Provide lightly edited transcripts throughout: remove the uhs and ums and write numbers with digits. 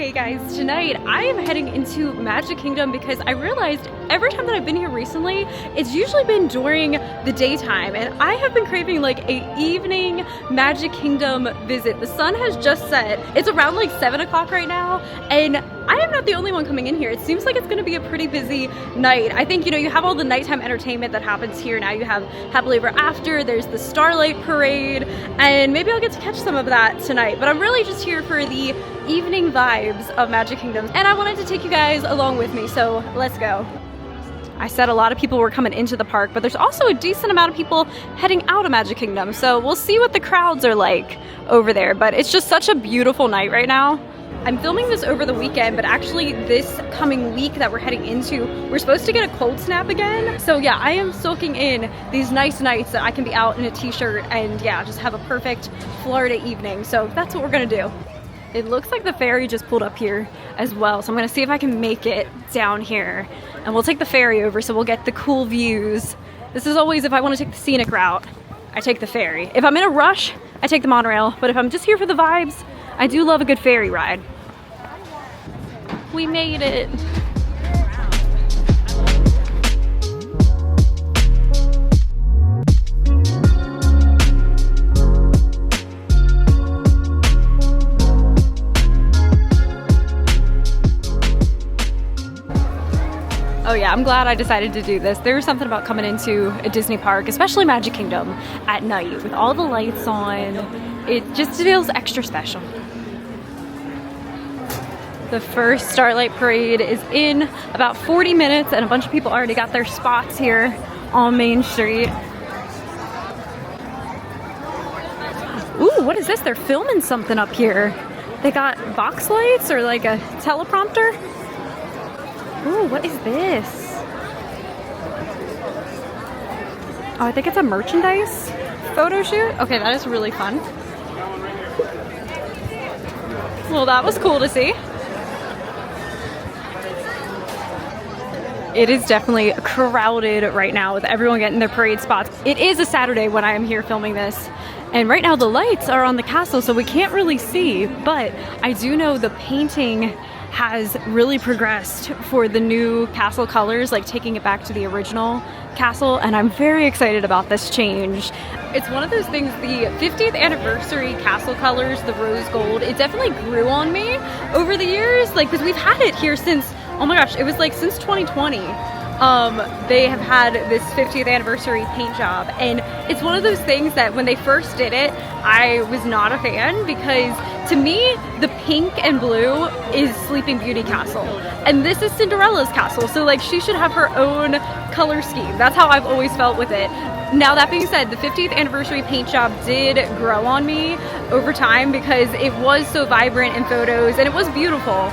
Hey guys, tonight I am heading into Magic Kingdom because I realized every time that I've been here recently, it's usually been during the daytime, and I have been craving like a evening Magic Kingdom visit. The sun has just set. It's around like 7 o'clock right now, and I am not the only one coming in here. It seems like it's going to be a pretty busy night. I think, you know, you have all the nighttime entertainment that happens here. Now you have Happily Ever After, there's the Starlight Parade, and maybe I'll get to catch some of that tonight. But I'm really just here for the evening vibes of Magic Kingdom, and I wanted to take you guys along with me, so let's go. I said a lot of people were coming into the park, but there's also a decent amount of people heading out of Magic Kingdom, so we'll see what the crowds are like over there. But it's just such a beautiful night right now. I'm filming this over the weekend, but actually this coming week that we're heading into, we're supposed to get a cold snap again. So yeah, I am soaking in these nice nights that I can be out in a t-shirt and yeah, just have a perfect Florida evening. So that's what we're gonna do. It looks like the ferry just pulled up here as well. So I'm gonna see if I can make it down here, and we'll take the ferry over so we'll get the cool views. This is always, if I wanna take the scenic route, I take the ferry. If I'm in a rush, I take the monorail, but if I'm just here for the vibes, I do love a good ferry ride. We made it. Oh yeah, I'm glad I decided to do this. There's something about coming into a Disney park, especially Magic Kingdom, at night with all the lights on. It just feels extra special. The first Starlight Parade is in about 40 minutes, and a bunch of people already got their spots here on Main Street. Ooh, what is this? They're filming something up here. They got box lights or like a teleprompter. Ooh, what is this? Oh, I think it's a merchandise photo shoot. Okay, that is really fun. Well, that was cool to see. It is definitely crowded right now with everyone getting their parade spots. It is a Saturday when I am here filming this. And right now the lights are on the castle, so we can't really see, but I do know the painting has really progressed for the new castle colors, like taking it back to the original castle, and I'm very excited about this change. It's one of those things, the 50th anniversary castle colors, the rose gold, it definitely grew on me over the years, like, because we've had it here since, oh my gosh, it was like since 2020. They have had this 50th anniversary paint job, and it's one of those things that when they first did it, I was not a fan, because to me, the pink and blue is Sleeping Beauty Castle, and this is Cinderella's castle, so like she should have her own color scheme. That's how I've always felt with it. Now that being said, the 50th anniversary paint job did grow on me over time because it was so vibrant in photos and it was beautiful.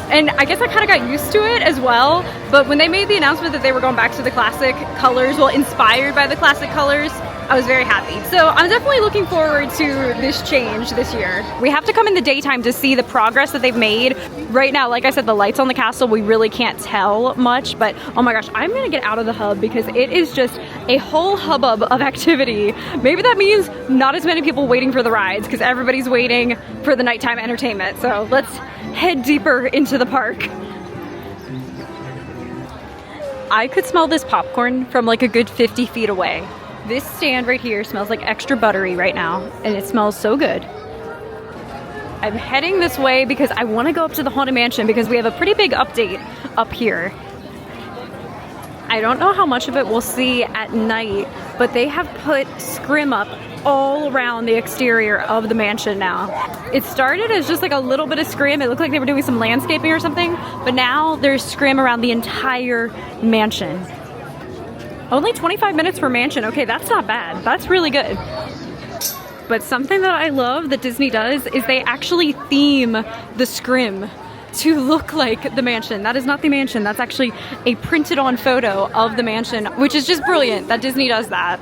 And I guess I kind of got used to it as well, but when they made the announcement that they were going back to the classic colors, well, inspired by the classic colors, I was very happy. So I'm definitely looking forward to this change this year. We have to come in the daytime to see the progress that they've made. Right now, like I said, the lights on the castle, we really can't tell much, but oh my gosh, I'm gonna get out of the hub because it is just a whole hubbub of activity. Maybe that means not as many people waiting for the rides because everybody's waiting for the nighttime entertainment. So let's head deeper into the park. I could smell this popcorn from like a good 50 feet away. This stand right here smells like extra buttery right now, and it smells so good. I'm heading this way because I want to go up to the Haunted Mansion because we have a pretty big update up here. I don't know how much of it we'll see at night, but they have put scrim up all around the exterior of the mansion now. It started as just like a little bit of scrim. It looked like they were doing some landscaping or something, but now there's scrim around the entire mansion. Only 25 minutes per mansion. Okay, that's not bad. That's really good. But something that I love that Disney does is they actually theme the scrim to look like the mansion. That is not the mansion. That's actually a printed on photo of the mansion, which is just brilliant that Disney does that.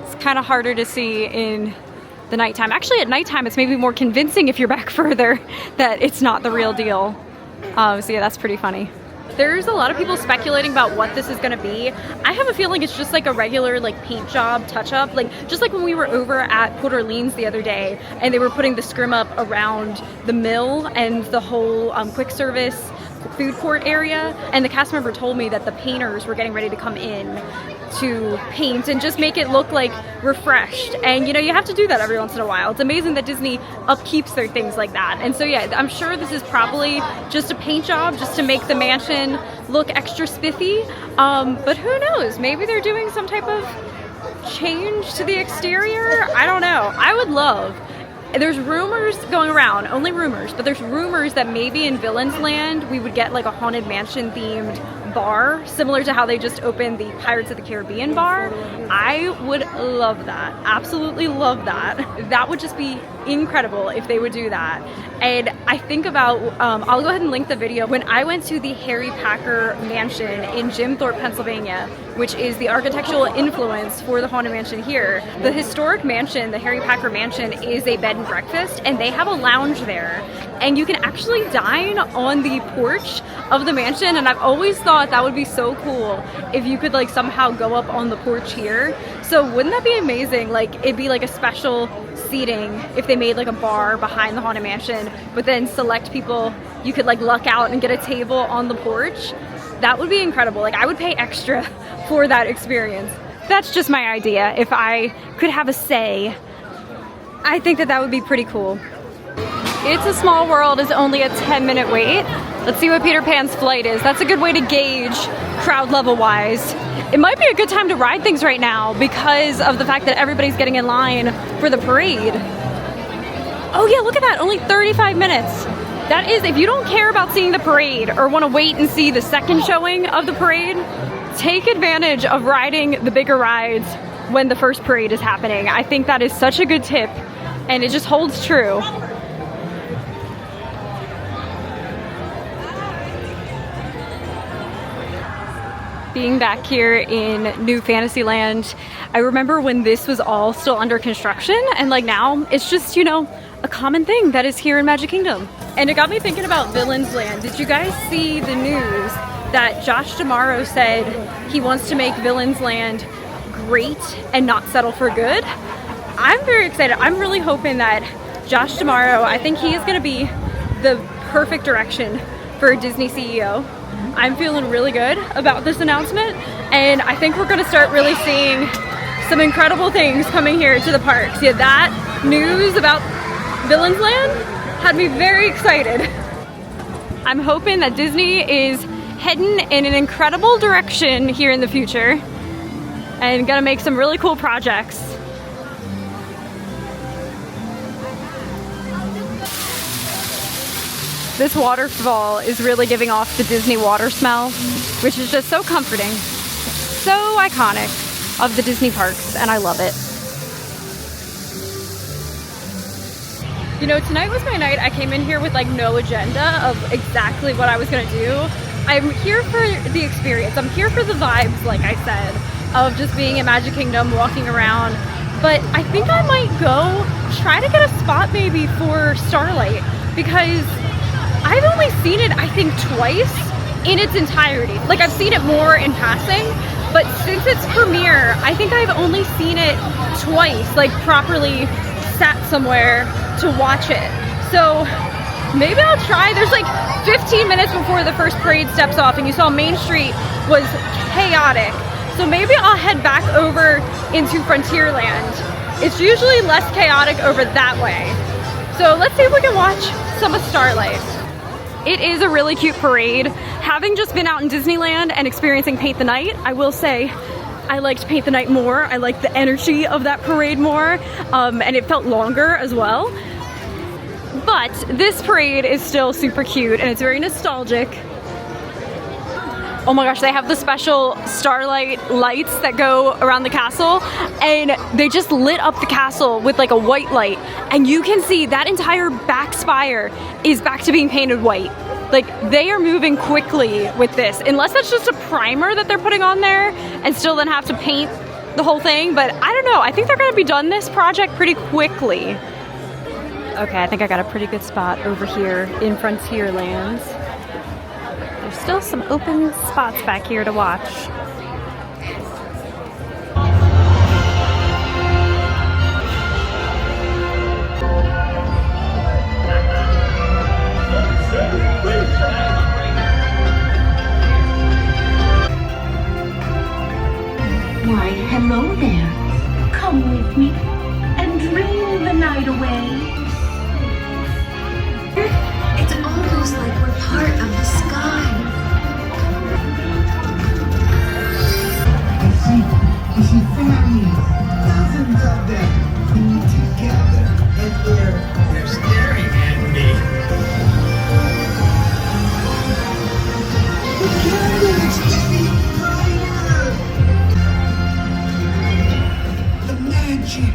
It's kind of harder to see in the nighttime. Actually, at nighttime, it's maybe more convincing if you're back further that it's not the real deal. So yeah, that's pretty funny. There's a lot of people speculating about what this is going to be. I have a feeling it's just like a regular like paint job touch-up, like just like when we were over at Port Orleans the other day and they were putting the scrim up around the mill and the whole quick service food court area, and the cast member told me that the painters were getting ready to come in to paint and just make it look like refreshed. And you know, you have to do that every once in a while. It's amazing that Disney upkeeps their things like that. And so yeah, I'm sure this is probably just a paint job just to make the mansion look extra spiffy, but who knows, maybe they're doing some type of change to the exterior. I don't know. I would love, there's rumors going around, only rumors, but there's rumors that maybe in Villains Land we would get like a Haunted Mansion themed bar, similar to how they just opened the Pirates of the Caribbean bar. I would love that. Absolutely love that. That would just be incredible if they would do that. And I think about, I'll go ahead and link the video. When I went to the Harry Packer Mansion in Jim Thorpe, Pennsylvania, which is the architectural influence for the Haunted Mansion here, the historic mansion, the Harry Packer Mansion, is a bed and breakfast, and they have a lounge there. And you can actually dine on the porch of the mansion, and I've always thought that would be so cool if you could like somehow go up on the porch here. So wouldn't that be amazing? Like it'd be like a special seating if they made like a bar behind the Haunted Mansion, but then select people, you could like luck out and get a table on the porch. That would be incredible. Like I would pay extra for that experience. That's just my idea. If I could have a say, I think that that would be pretty cool. It's a Small World is only a 10-minute wait. Let's see what Peter Pan's flight is. That's a good way to gauge crowd level wise. It might be a good time to ride things right now because of the fact that everybody's getting in line for the parade. Oh yeah, look at that, only 35 minutes. That is, if you don't care about seeing the parade or want to wait and see the second showing of the parade, take advantage of riding the bigger rides when the first parade is happening. I think that is such a good tip, and it just holds true. Being back here in New Fantasyland, I remember when this was all still under construction, and like now it's just, you know, a common thing that is here in Magic Kingdom. And it got me thinking about Villains Land. Did you guys see the news that Josh D'Amaro said he wants to make Villains Land great and not settle for good? I'm very excited. I'm really hoping that Josh D'Amaro, I think he is going to be the perfect direction for a Disney CEO. I'm feeling really good about this announcement, and I think we're going to start really seeing some incredible things coming here to the parks. Yeah, that news about Villains Land had me very excited. I'm hoping that Disney is heading in an incredible direction here in the future and gonna make some really cool projects. This waterfall is really giving off the Disney water smell, which is just so comforting, so iconic of the Disney parks, and I love it. You know, tonight was my night. I came in here with like no agenda of exactly what I was gonna do. I'm here for the experience. I'm here for the vibes, like I said, of just being in Magic Kingdom, walking around. But I think I might go try to get a spot maybe for Starlight, because I've only seen it, I think, twice in its entirety. Like, I've seen it more in passing, but since its premiere, I think I've only seen it twice, like properly sat somewhere to watch it. So maybe I'll try. There's like 15 minutes before the first parade steps off, and you saw Main Street was chaotic. So maybe I'll head back over into Frontierland. It's usually less chaotic over that way. So let's see if we can watch some of Starlight. It is a really cute parade. Having just been out in Disneyland and experiencing Paint the Night, I will say I liked Paint the Night more. I liked the energy of that parade more, and it felt longer as well. But this parade is still super cute, and it's very nostalgic. Oh my gosh, they have the special Starlight lights that go around the castle, and they just lit up the castle with like a white light, and you can see that entire back spire is back to being painted white. Like, they are moving quickly with this, unless that's just a primer that they're putting on there and still then have to paint the whole thing. But I don't know, I think they're gonna be done this project pretty quickly. Okay, I think I got a pretty good spot over here in Frontierland. there's still some open spots back here to watch. Why, hello there. Come with me and dream the night away. It's almost like we're part of the sky. I see families, dozens of them, together, and they're staring at me. It's getting brighter. The magic.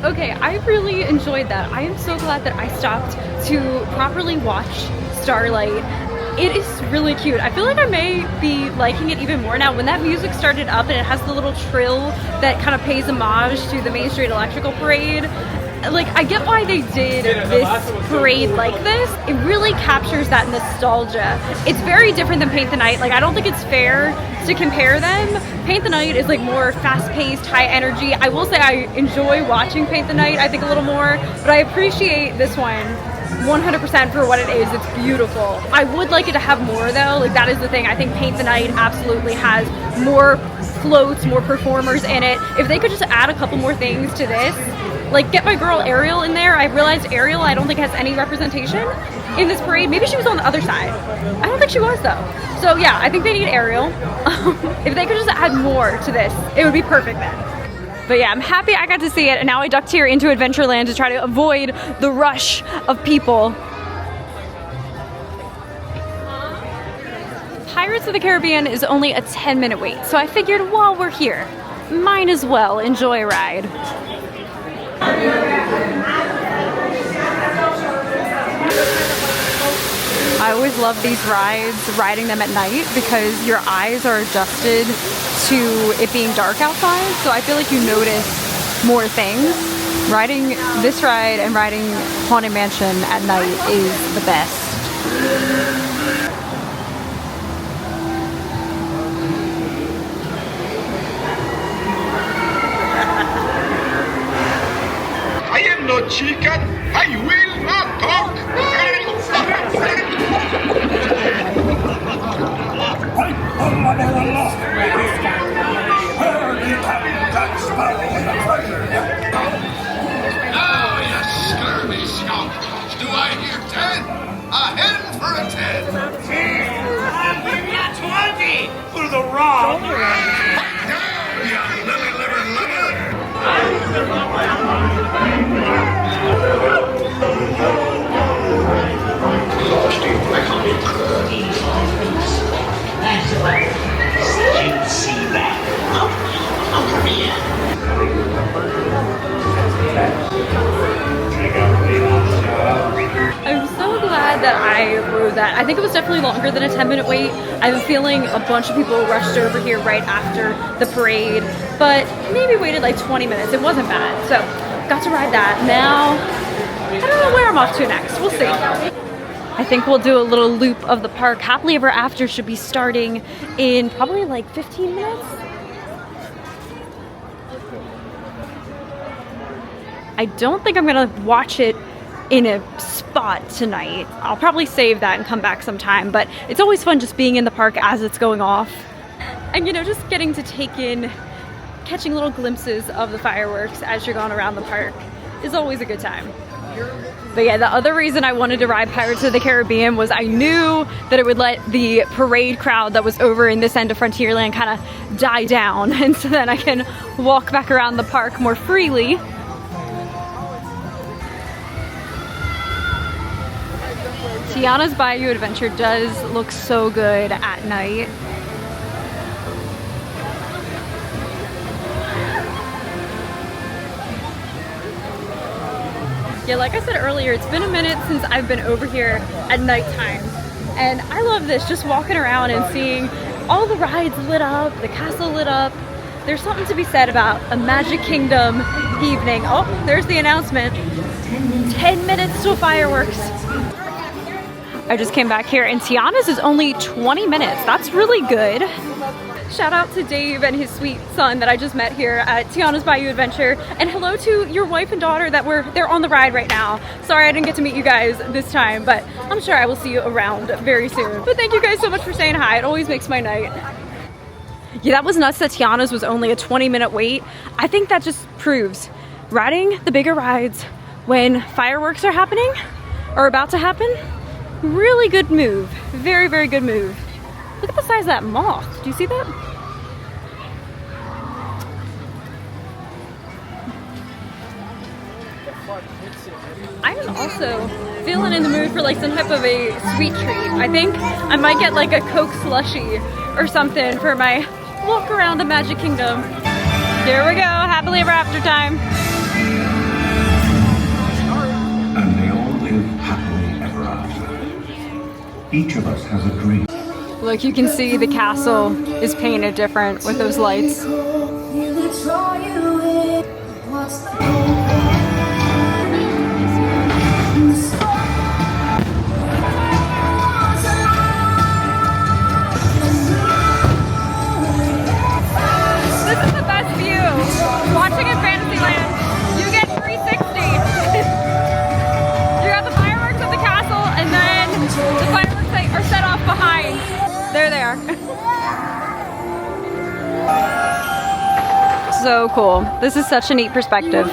Okay, I really enjoyed that. I am so glad that I stopped to properly watch Starlight. It is really cute. I feel like I may be liking it even more now. When that music started up and it has the little trill that kind of pays homage to the Main Street Electrical Parade, like, I get why they did this parade like this. It really captures that nostalgia. It's very different than Paint the Night. Like, I don't think it's fair to compare them. Paint the Night is like more fast-paced, high energy. I will say I enjoy watching Paint the Night, I think, a little more, but I appreciate this one 100% for what it is. It's beautiful. I would like it to have more though. Like, that is the thing. I think Paint the Night absolutely has more floats, more performers in it. If they could just add a couple more things to this, like get my girl Ariel in there. I realized Ariel, I don't think has any representation in this parade. Maybe she was on the other side. I don't think she was though. So yeah, I think they need Ariel. If they could just add more to this, it would be perfect then. But yeah, I'm happy I got to see it, and now I ducked here into Adventureland to try to avoid the rush of people. Pirates of the Caribbean is only a 10-minute wait, so I figured while we're here, might as well enjoy a ride. I always love these rides, riding them at night, because your eyes are adjusted to it being dark outside, so I feel like you notice more things. Riding this ride and riding Haunted Mansion at night is the best. Hello, chicken. I will not talk. Oh, you scurvy skunk. Do I hear 10? A hen for a 10. Not 20 for the wrong. Down, you lily-livered liver. I'm so glad that I rode that. I think it was definitely longer than a 10-minute wait. I have a feeling a bunch of people rushed over here right after the parade, but maybe waited like 20 minutes. It wasn't bad. So got to ride that. Now, I don't know where I'm off to next. We'll see. I think we'll do a little loop of the park. Happily Ever After should be starting in probably like 15 minutes. I don't think I'm gonna watch it in a spot tonight. I'll probably save that and come back sometime, but it's always fun just being in the park as it's going off. And you know, just getting to take in, catching little glimpses of the fireworks as you're going around the park is always a good time. But yeah, the other reason I wanted to ride Pirates of the Caribbean was I knew that it would let the parade crowd that was over in this end of Frontierland kind of die down, and so then I can walk back around the park more freely. Tiana's Bayou Adventure does look so good at night. Yeah, like I said earlier, it's been a minute since I've been over here at nighttime. And I love this, just walking around and seeing all the rides lit up, the castle lit up. There's something to be said about a Magic Kingdom evening. Oh, there's the announcement. 10 minutes till fireworks. I just came back here and Tiana's is only 20 minutes. That's really good. Shout out to Dave and his sweet son that I just met here at Tiana's Bayou Adventure. And hello to your wife and daughter that they're on the ride right now. Sorry I didn't get to meet you guys this time, but I'm sure I will see you around very soon. But thank you guys so much for saying hi. It always makes my night. Yeah, that was nuts that Tiana's was only a 20-minute wait. I think that just proves riding the bigger rides when fireworks are happening or about to happen, really good move. Very, very good move. Look at the size of that moth. Do you see that? I am also feeling in the mood for like some type of a sweet treat. I think I might get like a Coke slushie or something for my walk around the Magic Kingdom. Here we go, happily ever after time. And they all live happily ever after. Each of us has a dream. Look, you can see the castle is painted different with those lights. This is the best view. Watching in Fantasyland, you get 360. You got the fireworks at the castle, and then the fireworks that are set off behind. There they are. So cool. This is such a neat perspective.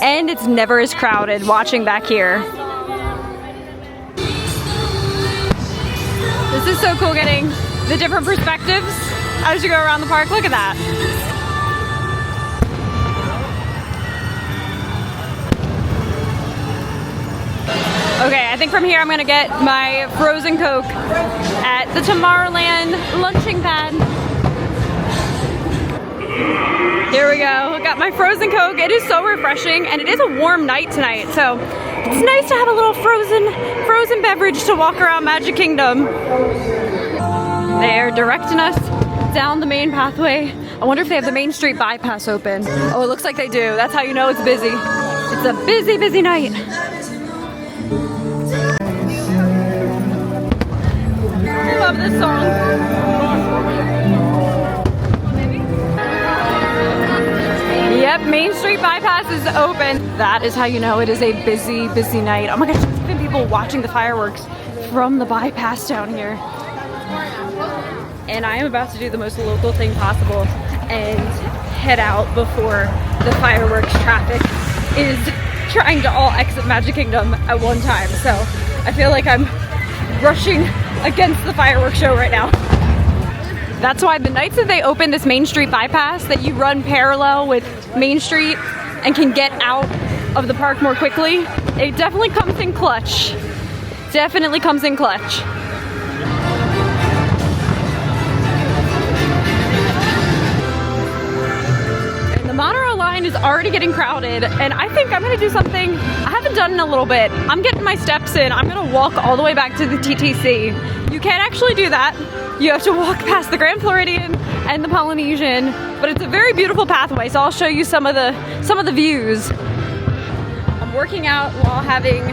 And it's never as crowded watching back here. This is so cool getting the different perspectives as you go around the park. Look at that. Okay, I think from here I'm gonna get my frozen Coke at the Tomorrowland lunching pad. Here we go, got my frozen Coke. It is so refreshing and it is a warm night tonight, so it's nice to have a little frozen beverage to walk around Magic Kingdom. They're directing us down the main pathway. I wonder if they have the Main Street bypass open. Oh, it looks like they do. That's how you know it's busy. It's a busy, busy night. I love this song. Yep, Main Street bypass is open. That is how you know it is a busy, busy night. Oh my gosh, there's been people watching the fireworks from the bypass down here. And I am about to do the most local thing possible and head out before the fireworks traffic is trying to all exit Magic Kingdom at one time. So I feel like I'm rushing against the fireworks show right now. That's why the nights that they open this Main Street bypass, that you run parallel with Main Street and can get out of the park more quickly, it definitely comes in clutch. Definitely comes in clutch. And the monorail line is already getting crowded, and I think I'm gonna do something I haven't done in a little bit. I'm getting my steps in. I'm gonna walk all the way back to the TTC. You can't actually do that. You have to walk past the Grand Floridian and the Polynesian, but it's a very beautiful pathway, so I'll show you some of the views. I'm working out while having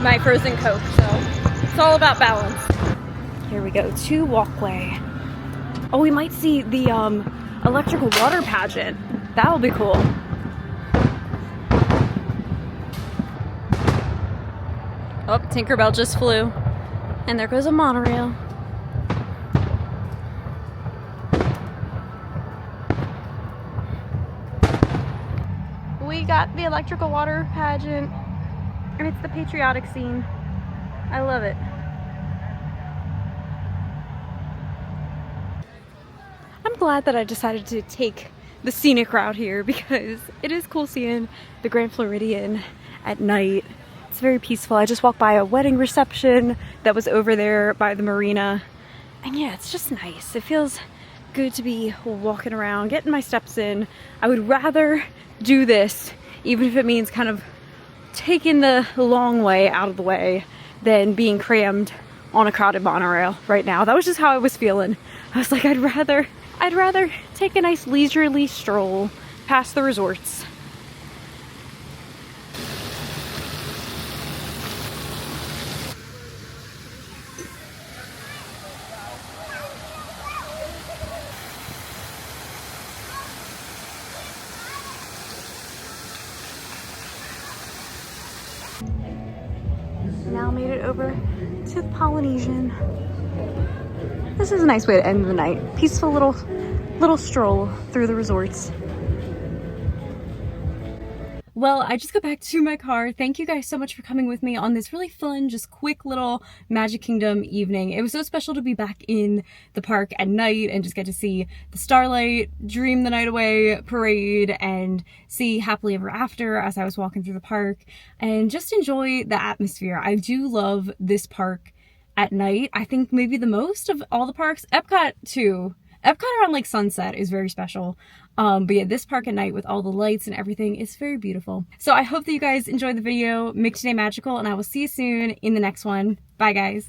my frozen Coke, so it's all about balance. Here we go, to walkway. Oh, we might see the electrical water pageant. That'll be cool. Oh, Tinkerbell just flew. And there goes a monorail. We got the electrical water pageant, and it's the patriotic scene. I love it. I'm glad that I decided to take the scenic route here because it is cool seeing the Grand Floridian at night. It's very peaceful. I just walked by a wedding reception that was over there by the marina. And yeah, it's just nice. It feels good to be walking around, getting my steps in. I would rather do this, even if it means kind of taking the long way out of the way, than being crammed on a crowded monorail right now. That was just how I was feeling. I was like, I'd rather take a nice leisurely stroll past the resorts. Now made it over to the Polynesian. This is a nice way to end the night. Peaceful little stroll through the resorts. Well, I just got back to my car. Thank you guys so much for coming with me on this really fun, just quick little Magic Kingdom evening. It was so special to be back in the park at night and just get to see the Starlight, Dream the Night Away parade, and see Happily Ever After as I was walking through the park, and just enjoy the atmosphere. I do love this park at night. I think maybe the most of all the parks. Epcot too. Epcot around like sunset is very special. But yeah, this park at night with all the lights and everything is very beautiful. So I hope that you guys enjoyed the video. Make today magical, and I will see you soon in the next one. Bye guys.